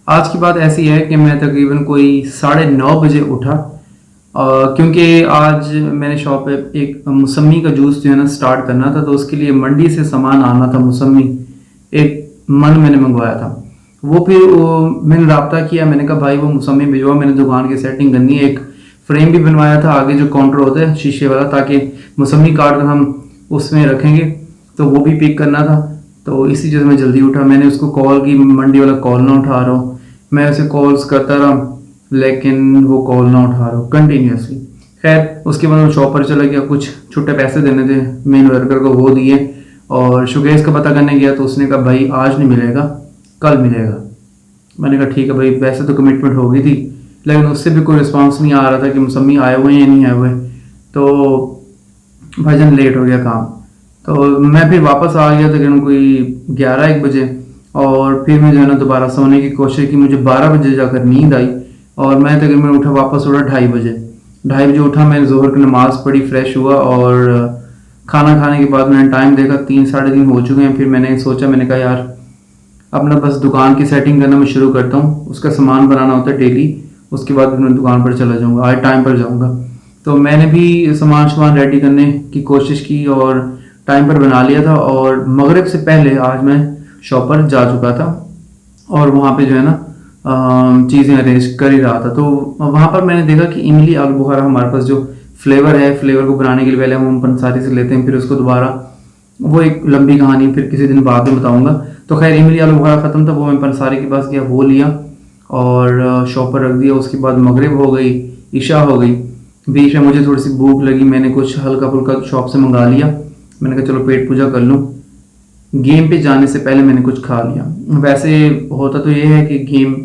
आज की बात ऐसी है कि मैं तकरीबन कोई 9:30 बजे उठा, क्योंकि आज मैंने शॉप पे एक मौसमी का जूस जो है ना स्टार्ट करना था, तो उसके लिए मंडी से सामान आना था। मौसमी एक मन मैंने मंगवाया था। मैंने रब्ता किया, मैंने कहा भाई वो मौसमी भिजवा, मैंने दुकान की सेटिंग करनी है। एक फ्रेम भी बनवाया था आगे जो काउंटर होता है शीशे वाला, ताकि मौसमी काट कर हम उसमें रखेंगे, तो वो भी पिक करना था। तो इसी चीज़ में जल्दी उठा। मैंने उसको कॉल की, मंडी वाला कॉल ना उठा रहा हूँ। मैं उसे कॉल्स करता रहा लेकिन वो कॉल ना उठा रहा हूँ कंटिन्यूसली। खैर उसके बाद मैं शॉप पर चला गया, कुछ छुट्टे पैसे देने थे मेन वर्कर को, वो दिए। और शुगेश का पता करने गया तो उसने कहा भाई आज नहीं मिलेगा, कल मिलेगा। मैंने कहा ठीक है भाई, वैसे तो कमिटमेंट हो गई थी, लेकिन उससे भी कोई रिस्पांस नहीं आ रहा था कि मौसमी आए हुए हैं या नहीं आए हुए। तो भाईजान लेट हो गया काम। तो मैं फिर वापस आ गया तकरीबन कोई 11-1 बजे। और फिर मैं जो है ना दोबारा सोने की कोशिश की। मुझे 12 बजे जाकर नींद आई और मैं तकरीबन वापस उठा 2:30 बजे। 2:30 बजे उठा, मैंने जोहर की नमाज़ पढ़ी, फ्रेश हुआ और खाना खाने के बाद मैंने टाइम देखा, 3-3:30 हो चुके हैं। फिर मैंने सोचा, मैंने कहा यार अपना बस दुकान की सेटिंग करना मैं शुरू करता हूँ, उसका सामान बनाना होता है डेली, उसके बाद फिर मैं दुकान पर चला जाऊँगा, आज टाइम पर जाऊँगा। तो मैंने भी सामान रेडी करने की कोशिश की और टाइम पर बना लिया था। और मगरिब से पहले आज मैं शॉप पर जा चुका था और वहाँ पे जो है ना चीज़ें अरेंज कर ही रहा था। तो वहाँ पर मैंने देखा कि इमली आलू बुखारा हमारे पास जो फ्लेवर है, फ्लेवर को बनाने के लिए पहले हम पंसारी से लेते हैं, फिर उसको दोबारा, वो एक लंबी कहानी फिर किसी दिन बाद में बताऊंगा। तो खैर इमली आलू बुखारा ख़त्म था, वो मैं पंसारी के पास गया, वो लिया और शॉप पर रख दिया। उसके बाद मगरिब हो गई, इशा हो गई। बीच में मुझे थोड़ी सी भूख लगी, मैंने कुछ हल्का फुल्का शॉप से मंगा लिया। मैंने कहा चलो पेट पूजा कर लूँ। गेम पे जाने से पहले मैंने कुछ खा लिया। वैसे होता तो ये है कि गेम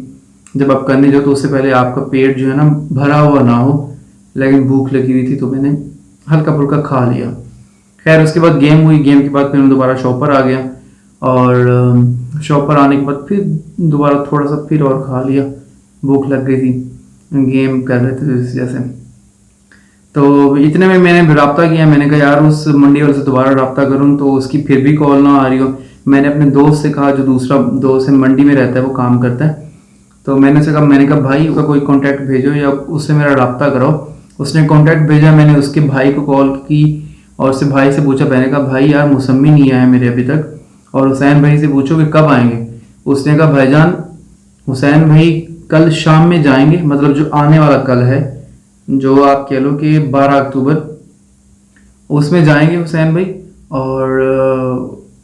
जब आप करने जाओ तो उससे पहले आपका पेट जो है ना भरा हुआ ना हो, लेकिन भूख लगी हुई थी तो मैंने हल्का फुल्का खा लिया। खैर उसके बाद गेम हुई, गेम के बाद फिर मैं दोबारा शॉप पर आ गया और शॉप पर आने के बाद फिर दोबारा थोड़ा सा फिर और खा लिया, भूख लग गई थी, गेम कर रहे थे इस वजह से। तो इतने में मैंने रब्ता किया, मैंने कहा यार उस मंडी वाले से दोबारा रब्ता करूँ तो उसकी फिर भी कॉल ना आ रही हो। मैंने अपने दोस्त से कहा, जो दूसरा दोस्त है मंडी में रहता है, वो काम करता है, तो मैंने कहा भाई का कोई कांटेक्ट भेजो या उससे मेरा रब्ता कराओ। उसने कांटेक्ट भेजा, मैंने उसके भाई को कॉल की और उससे भाई से पूछा। मैंने कहा भाई यार मौसमी नहीं आया मेरे अभी तक, और हुसैन भाई से पूछो कि कब आएंगे। उसने कहा भाईजान हुसैन भाई कल शाम में जाएंगे, मतलब जो आने वाला कल है, जो आप कह लो कि 12 अक्टूबर, उसमें जाएंगे हुसैन भाई। और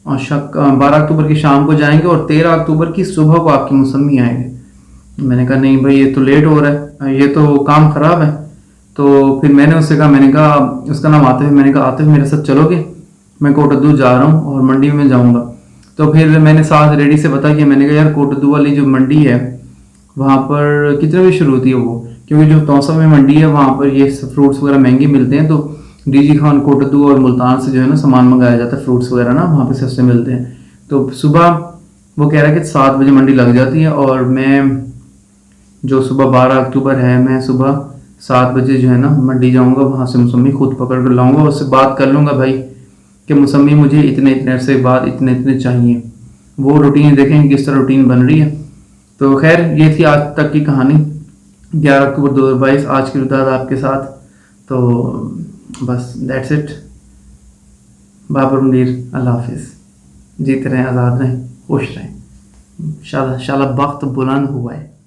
12 अक्टूबर की शाम को जाएंगे और 13 अक्टूबर की सुबह को आपकी मौसमी आएंगे। मैंने कहा नहीं भाई ये तो लेट हो रहा है, ये तो काम खराब है। तो फिर मैंने उससे कहा, मैंने कहा उसका नाम आतिफ है, मैंने कहा आतिफ मेरे साथ चलोगे, मैं कोटद्दू जा रहा हूँ और मंडी में जाऊँगा। तो फिर मैंने साथ रेडी से पता किया, मैंने कहा यार कोटद्दू वाली जो मंडी है वहाँ पर कितने बजे शुरू होती है वो, क्योंकि जो तौसा में मंडी है वहाँ पर ये फ्रूट्स वगैरह महंगे मिलते हैं। तो डीजी खान कोटद्दू और मुल्तान से जो है ना सामान मंगाया जाता है, फ्रूट्स वगैरह ना वहाँ पे सस्ते मिलते हैं। तो सुबह वो कह रहा है कि 7 बजे मंडी लग जाती है और मैं जो सुबह 12 अक्टूबर है, मैं सुबह 7 बजे जो है ना मंडी जाऊंगा, वहाँ से मौसमी खुद पकड़ कर लाऊंगा, उससे बात कर लूँगा भाई कि मौसमी मुझे इतने इतने अरसे बाद इतने इतने चाहिए। वो रूटीन देखेंगे किस तरह रूटीन बन रही है। तो खैर ये थी आज तक की कहानी, 11 अक्टूबर 2022 आज की रुदात आपके साथ। तो बस दैट्स इट। बाबर मुनीर, अल्लाह हाफिज़। जीते रहें, आज़ाद रहें, खुश रहें। शाला शाला वक्त बुलंद हुआ है।